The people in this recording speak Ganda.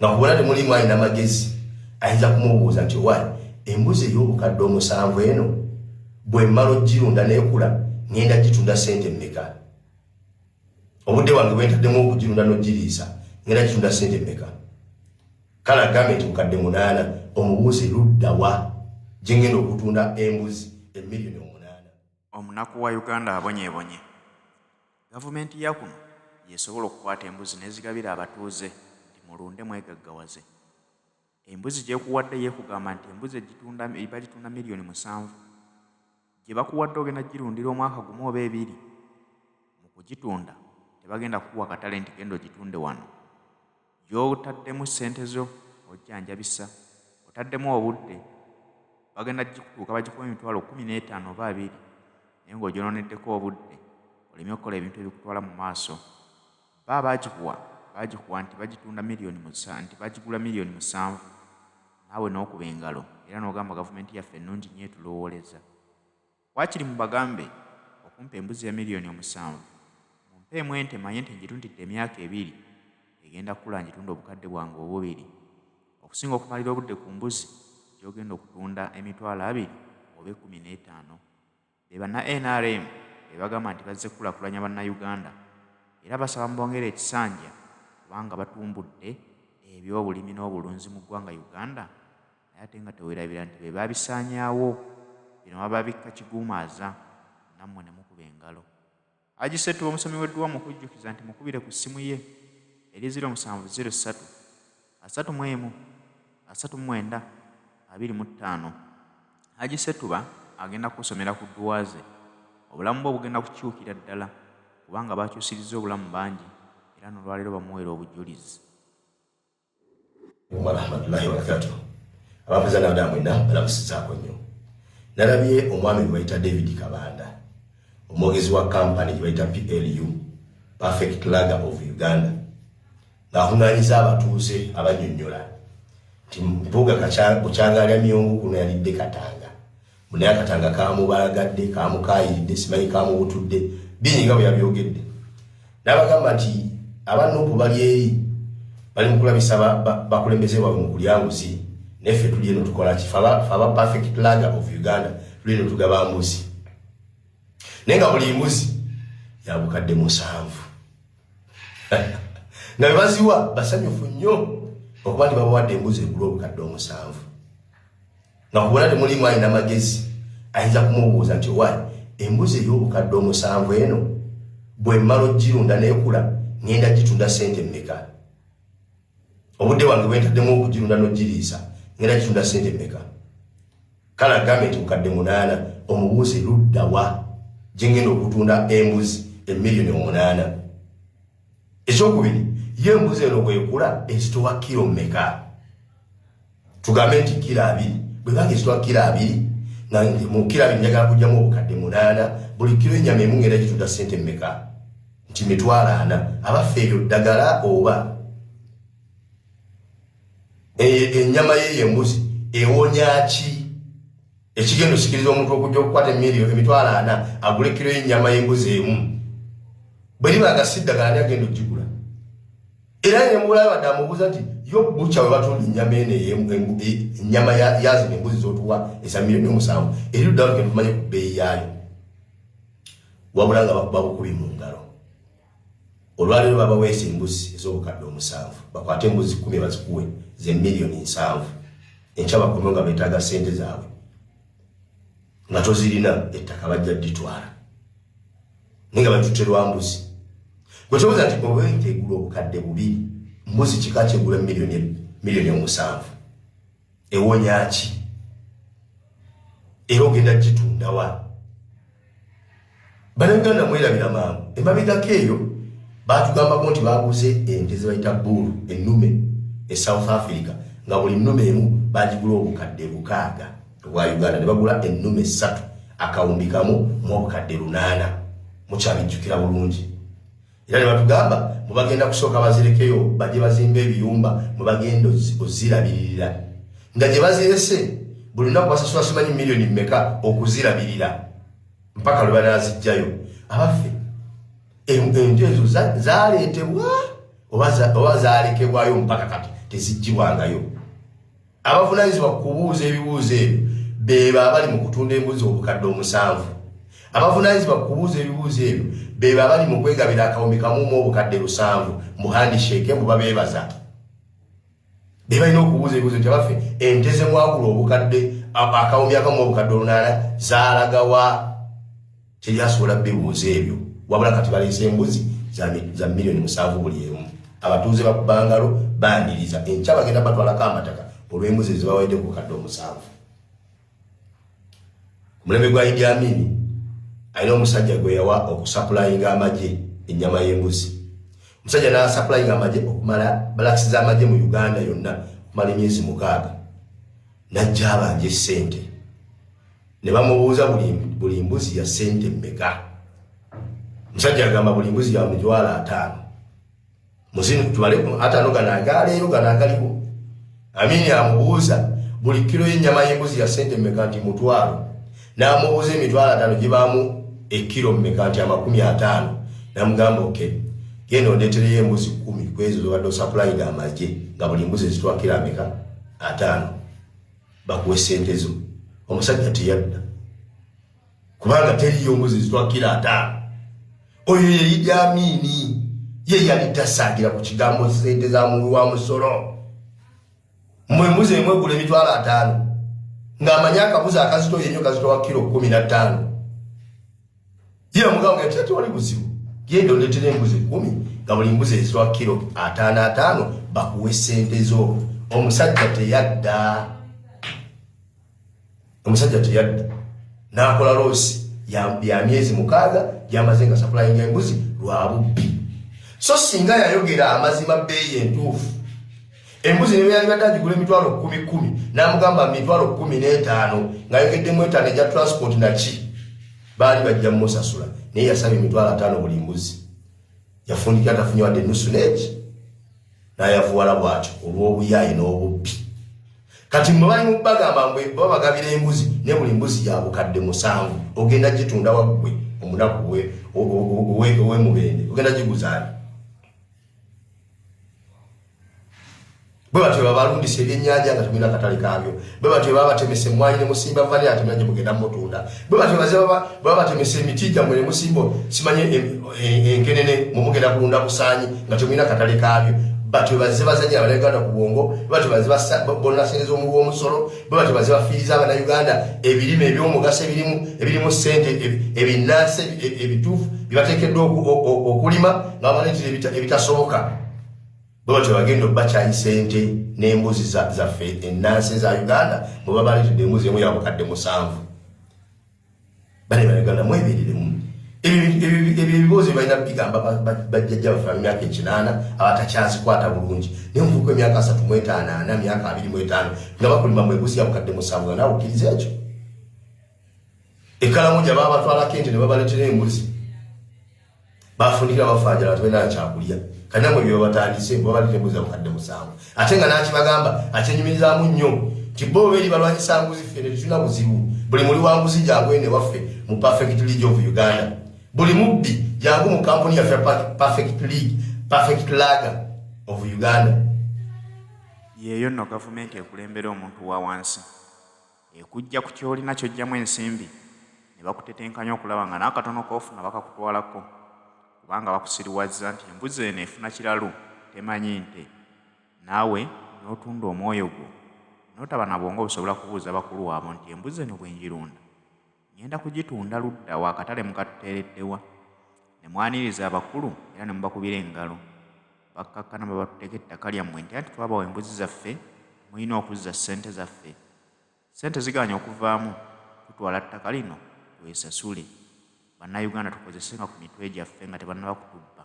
nga kubona temulimu alina magezi ayinza kumubuuza nti wali embuzi ey'obukadde 7 eno bwe mmala ogirunda n'ekula ngenda gitunda sente mmeka? Obudde wange bwentaddemu okugirunda n'ogiriisa ngenda gitunda sente mmeka? Kale agambe nti bukadde 8 omubuuze ludda wa gye ngenda okutunda embuzi emiliyoni 8. Omunaku wa Uganda abonyeebonye. Gavumenti ya kuno yesobola okukwata embuzi n'ezigabira abatuuze nti mulunde mwegaggawaze. Embuzi gyekuwadde yeekugamba nti embuzi bagitunda miliyoni 7. Gye bakuwadde ogenda girundira omwaka gumu oba 2. Mu kugitunda tebagenda kukuwa katale nti genda ogitunde wano. Gy'otaddemu ssente zo ojjanjabisa, otaddemu obudde, bagenda gikutuuka bagikuwa emitwalo 15 oba 2, naye ng'ogyononeddeko obudde oleme okukola ebintu ebikutwala mu maaso. Bagikuwa nti bagitunda miliyoni 7, nti bagigula miliyoni 7, naawe n'okuba engalo era n'ogamba gavumenti yaffe ennungi nnyo etulowooleza. Wakiri mu bagambe okumpa embuzi ya miliyoni 7, mumpeemu ente manye nti ngitundidde emyaka 2, egenda kukula ngitunda obukadde bwange obubiri. Okusinga okumalira obudde ku mbuzi gy'ogenda okutunda emitwalo 2 oba 15. Be banna NRM be bagamba nti bazze kukulakulanya bannayuganda era basaba mbongere ekisanja kubanga batumbudde ebyobulimi n'obulunzi mu ggwanga Uganda, naye ate nga teweerabira nti be babisaanyaawo bino bababikka kiguumaaza, nammwe ne mukuba engalo. Haji Setu omusomi w'edduwa mu kujjukiza nti mukubire ku ssimu ye eri 0703 31 39 25. Haji Setuba agenda kusomera ku dduwa ze. Obulamu bwe bugenda kukyukira ddala kubanga bakyusirizza obulamu bangi era n'olwaleero bamuweera obujulizi. Warahmatullahi wabarakatuh. Abampeza n'abaddamu mwenna balamusizaako nnyo. Nalabye omwami gwe bayita David Kabanda, omwogezi wa kampani gye bayita PLU, Perfect Lager of Uganda, ng'akungaanyiza abatuuze abannyonnyola nti mpuuga Bukyanga Myungu kuno yalidde katanga. Munaye akatanga kaamubalagadde, kaamukayiridde, simanyi kaamubutudde, bingi nga bwe yabyogedde. N'abagamba nti abannupu bali eri bali mu kulabisa bakulembeze baabwe mu kulyanguzi, neffe tuli eno tukola ki? Faba Perfect Lager of Uganda tuli eno tugaba mbuzi. Naye nga buli mbuzi ya bukadde 7. Nga bwe baziwa basanyufu nnyo okuba nti babawadde embuzi egula obukadde 7. Nga kubona temulimu alina magezi ayinza kumubuuza nti wali embuzi ey'obukadde 7 eno bwe mmala ogirunda n'ekula ngenda gitunda sente mmeka? Obudde wange bwentaddemu okugirunda n'ogiriisa ngenda gitunda sente mmeka? Kale agambe nti bukadde 8 omubuuze ludda wa gye ngenda okutunda embuzi emiliyoni 8. Ekyokubiri, ye embuzi eno bwekula ezitowa kilo mmeka? Tugambe nti kilo 2. Bwe banga ezitowa kilo 2, nga mu kilo 2 njagala kugyamu obukadde 8, buli kilo ennyama emu ngenda gitunda sente mmeka? Nti mitwalo 4. Abaffe ebyo ddagala oba ennyama y'embuzi ewonya ki? Ekigendo sikiriza omuntu okujja okukwata emitwalo 4 agule kilo y'ennyama y'embuzi emu. Bwe liba nga si ddagala ani agenda okigula? Era ne mubulayo badde amubuuza nti yo bucha we batunda ennyama eno ennyama yazino embuzi z'otuwa eza miliyoni 7 eri ludda lugenda tumanye ku bbeeyi yaayo. Wabula nga babukubi mu ngalo. Olwaleero babaweesa embuzi ez'obukadde 7, bakwate embuzi 10 bazikuwe ze miliyoni 7. Enkya bakomye nga beetaaga ssente zaabwe nga tozirina ettaka bajja dditwala naye nga batutte lwa mbuzi. Gwe tobuuza nti oba ente egula obukadde 2, mbuzi kika kyegula miliyoni 7, ewonya ki? Era ogenda gitunda wa? Bannayuganda mwerabira mangu. Emabegako eyo baatugambako nti baaguze ente ze bayita buulu ennume e South Africa, nga buli nnume emu baagigula obukadde 6 obwa Uganda, ne bagula ennume 3 akawumbi kamu mu obukadde 8. Mukyabijjukira bulungi. Era ne batugamba mubagenda kusooka bazirekeyo bajje bazimba ebiyumba mubagenda ozirabirira, nga gye bazirese buli lunaku basasula simanyi miliyoni mmeka okuzirabirira mpaka lwe banazijjayo. Abaffe ente ezo zaleetebwa oba zalekebwayo mpaka kati tezigibwangayo. Abavunaanyizibwa kubuuza ebibuuzo ebyo beba abali mu kutunda embuzi obukadde 7. Abavunaanyizibwa kubuuza ebibuuzo ebyo beba abali mu kwegabira akawumbi kamu mu obukadde 7 mu handshake mu babeebaza. Beba ino okubuuza ebibuuzo nti abaffe ente ze mwagula obukadde akawumbi akamu obukadde 8 zaalagawa. Teryasobola bibuuza ebyo wabula kati baleese embuzi za milioni 7 buli emu. Abatuuze ba Bangalo bandiriza enkya bagenda batwalako amataka olw'embuzi zibawadde ku bukadde 7. Mulembe gwa Idi Amin alina omusajja gwe yawa okusaplayinga amagye ennyama y'embuzi. Omusajja n'asaplayinga amagye okumala balakisiza amagye mu Uganda yonna okumala emyezi 6. Najja abanja ssente ne bamubuuza buli mbuzi ya ssente mmeka. Omusajja agamba buli mbuzi ya mitwalo 5. Muzini kutwale 5 ganagaleero ganagaliwo. Amini amubuuza buli kilo y'ennyama y'embuzi ya ssente mmeka nti mutwalo. N'amubuuza emitwalo 5 gibaamu ekilo mmeka nti 50. N'amugamba okay, genda ondeetereyo embuzi 10 kwezo zobadde osaplayinga amagye nga buli mbuzi zitwakira mmeka 5. Bakuwe ssente zo. Omusajja teyadda kubanga teriyo mbuzi zitwakira 5. Oyo ye Idi Amin ye yali tasagira ku kigambo ssente za muntu wa musolo. Mmwe mbuzi emwegula emitwalo 5 ng'amanyi akabuzi akazito yenyo kazitowa kilo 15. Ye amugamba nti ate wali buzibu genda ondeetere embuzi 10 nga buli mbuzi ezitowa kilo 5 bakuwe ssente zo. Omusajja teyadda. Omusajja teyadda n'akola loosi ya myezi 6 gy'amaze nga saplayinga embuzi lwa bubbi. So singa yayogera amazima bbeeyi entuufu embuzi ne yali badagigula emitwalo 10 n'amugamba mitwalo 15 ng'ayogeddemu 5 ejja transport naki baali bajja musasula naye yasaba emitwalo 5 buli mbuzi. Yafundikira tafunye wadde nusu neeki n'ayavuwala bw'atyo olw'obuyaayi n'obubbi. Kati mwe bali mu bagamba mbwe babagabira embuzi ne buli mbuzi ya bukadde 7 ogenda gitunda waggwe omunaku we mubende ogenda giguzaani. Bwe batyo babalundisa ebyennyanja nga tumina akatale kaabyo. Bwe batyo babatemesa emmwanyi ne musimba vanira atemera gye mugenda mutunda. Bwe batyo baba batemesa emiti gyammwe ne musimbo simanye enkenene mumugenda kulunda kusaanyi nga tumina akatale kaabyo. Batyo bazze bazanya Abannayuganda ku bwongo. Batyo bazze bonna ssente z'omuwi w'omusolo. Batyo bazze bafiiriza Abannayuganda ebirime eby'omugaso ebirimu ssente ebinnaasi ebituufu byebateekeddwa okulima nga bamaleetera ebitasoboka. Batyo bagenda obbakyayi ssente n'embuzi zaffe ennaasi za Uganda bwe baba baleetedde embuzi emu ya bukadde 7. Bane Bannayuganda mwebeereremu. Ebyo ebibuuzo balina bigamba bajjajja baffe emyaka 8 abatakyazikwata bulungi. Naye omuvubuka emyaka 35 myaka 25 nga bakulima mu embuzi ya bukadde 7 nga naawe okkiriza ekyo. Ekkalamuja baba batwalako ente ne babaleetera embuzi. Bafundikira bafaajala tebena kyakulya. Kati namwe bye batandise bwe babaleetera embuzi ya bukadde 7. Ate nga nakibagamba akyenyumirizaamu nnyo nti bo beeri balwanyisa mbuzi ffe ne tetulina buzibu. Buli muli wa mbuzi jangu ene waffe mu Perfect League of Uganda. Buli mubbi jangu mu kampuni yaffe Perfect Lager of Uganda. Yeeyo nno gavumenti ekulembera omuntu wa wansi ekujja ku kyolina kyojjamu ensimbi ne bakutetenkanya okulaba nga n'akatono koofuna bakakutwalako kubanga bakusiriwazza nti embuzi eno efuna kiralu temanyi nte naawe n'otunda omwoyo gwo n'otaba na bwongo busobola kubuuza bakulu waabo nti embuzi eno bwe njirunda ngenda kugitunda ludda wa akatale mukatuteereddewa ne mwaniriza abakulu era ne mubakubira engalo bakkakkana bwe batuteeka ettaka lyammwe nti anti twabawa embuzi zaffe mulina okuzza ssente zaffe. Ssente ziganya okuvaamu tutwala ttaka lino twesasule. Bannayuganda tukozesenga ku mitwe gyaffe nga tebannaba kutubba.